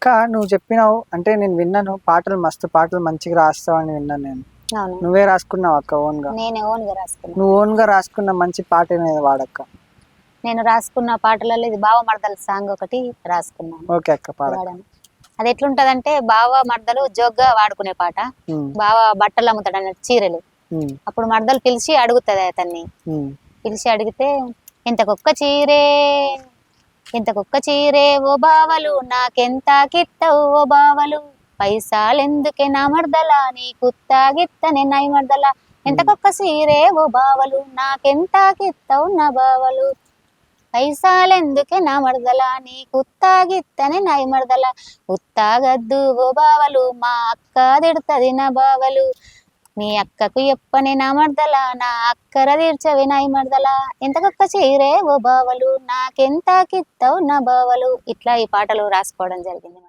అక్క నువ్వు చెప్పినావు అంటే నేను విన్నాను పాటలు మస్తు పాటలు మంచిగా రాస్తావు అని విన్నాను నేను. అవును, నువ్వే రాసుకున్నావు అక్క ఓన్ గా? నేనే ఓన్ గా రాసుకున్నా. నువ్వు ఓన్ గా రాసుకున్న మంచి పాట అనేది వాడక్క. నేను రాసుకున్న పాటలలో ఇది బావ మర్దల సాంగ్ ఒకటి రాసుకున్నాను. ఓకే అక్క పాడ. వాడాను. అది ఎట్లుంటదంటే బావ మర్దలు జోగ్గా వాడుకునే పాట. బావ బట్టలు అమ్ముతాడు అన్నట్టు చీరలు. అప్పుడు మర్దలు పిలిచి అడుగుతుంది అతన్ని. పిలిచి అడిగితే ఇంతకొక్క చీరే ఇంతకొక్క చీరే ఓ బావలు నాకెంత కిత్తవు ఓ బావలు పైసాలెందుకే నా మర్దలా నీ కుత్తా గిత్తనే నై మర్దలా ఎంతకొక్క చీరే ఓ బావలు నాకెంత కిత్తవు నా బావలు పైసాలెందుకే నా మర్దలా నీ కుత్తా గిత్తనే నై మర్దలా ఉత్తాగద్దు ఓ బావలు మా అక్క తిడుతుంది నా బావలు నీ అక్కకు ఎప్పని నా మర్దలా నా అక్కర తీర్చవి నాయి మర్దలా ఎంతకొక్క చీరే ఓ బావలు నాకెంత కిత్తవు నా బావలు. ఇట్లా ఈ పాటలు రాసుకోవడం జరిగింది.